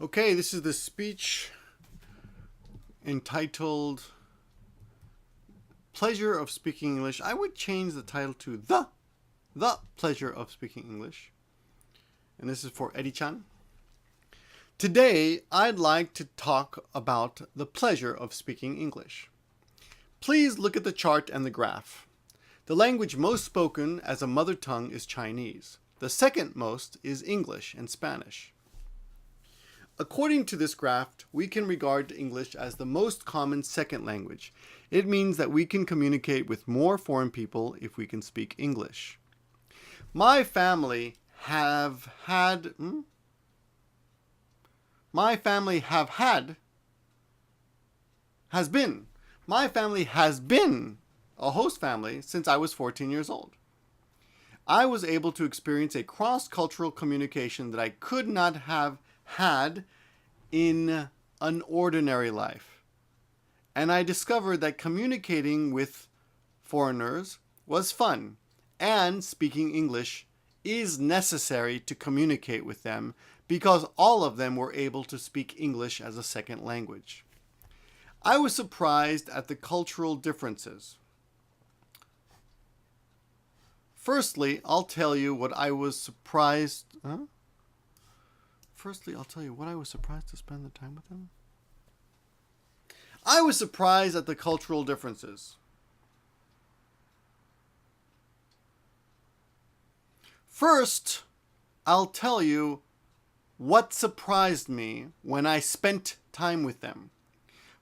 Okay, this is the speech entitled Pleasure of Speaking English. I would change the title to The Pleasure of Speaking English. And this is for Erichan. Today, I'd like to talk about the pleasure of speaking English. Please look at the chart and the graph. The language most spoken as a mother tongue is Chinese. The second most is English and Spanish. According to this graph, we can regard English as the most common second language. It means that we can communicate with more foreign people if we can speak English. My family has been a host family since I was 14 years old. I was able to experience a cross-cultural communication that I could not have had in an ordinary life. And I discovered that communicating with foreigners was fun, and speaking English is necessary to communicate with them because all of them were able to speak English as a second language. I was surprised at the cultural differences. Firstly, I'll tell you what I was surprised to spend the time with them. I was surprised at the cultural differences. First, I'll tell you what surprised me when I spent time with them.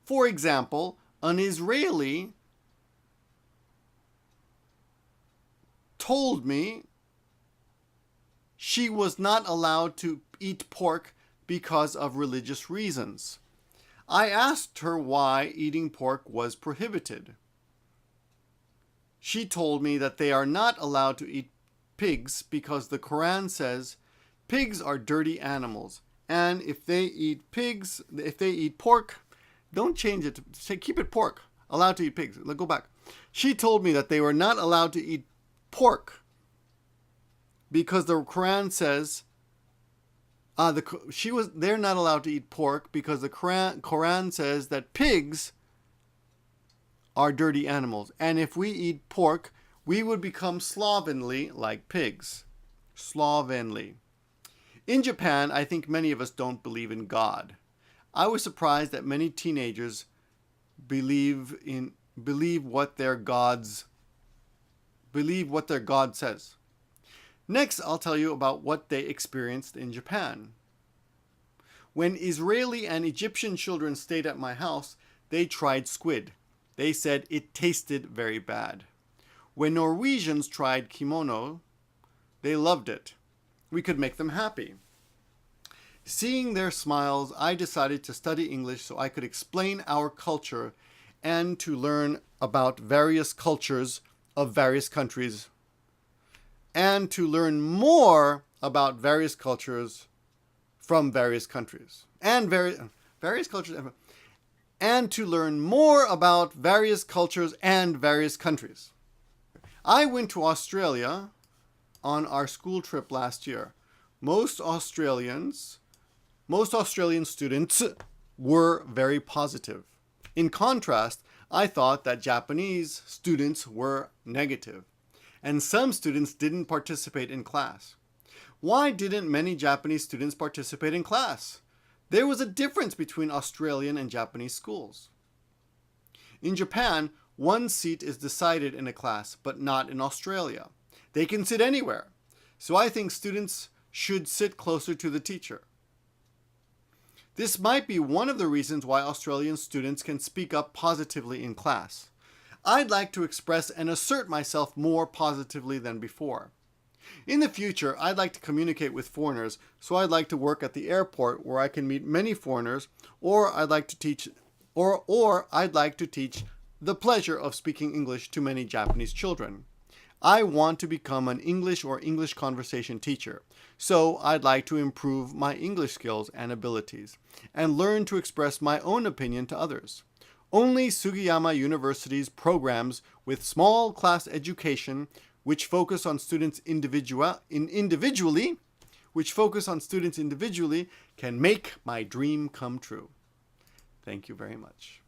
For example, an Israeli told me she was not allowed to eat pork because of religious reasons. I asked her why eating pork was prohibited. She told me that they are not allowed to eat pigs because the Quran says pigs are dirty animals, and if they eat pork, don't change it. Say keep it pork. Allowed to eat pigs. Let's go back. She told me that they were not allowed to eat pork because the Quran says they're not allowed to eat pork because the Quran says that pigs are dirty animals, and if we eat pork, we would become slovenly like pigs. Slovenly. In Japan, I think many of us don't believe in God. I was surprised that many teenagers believe what their God says. Next, I'll tell you about what they experienced in Japan. When Israeli and Egyptian children stayed at my house, they tried squid. They said it tasted very bad. When Norwegians tried kimono, they loved it. We could make them happy. Seeing their smiles, I decided to study English so I could explain our culture and to learn about various cultures of various countries and to learn more about various cultures from various countries and to learn more about various cultures and various countries. I went to Australia on our school trip last year. Most Australian students were very positive. In contrast, I thought that Japanese students were negative, and some students didn't participate in class. Why didn't many Japanese students participate in class? There was a difference between Australian and Japanese schools. In Japan, one seat is decided in a class, but not in Australia. They can sit anywhere, so I think students should sit closer to the teacher. This might be one of the reasons why Australian students can speak up positively in class. I'd like to express and assert myself more positively than before. In the future, I'd like to communicate with foreigners, so I'd like to work at the airport where I can meet many foreigners, or I'd like to teach the pleasure of speaking English to many Japanese children. I want to become an English or English conversation teacher, so I'd like to improve my English skills and abilities, and learn to express my own opinion to others. Only Sugiyama University's programs with small class education, which focus on students individually, which focus on students individually, can make my dream come true. Thank you very much.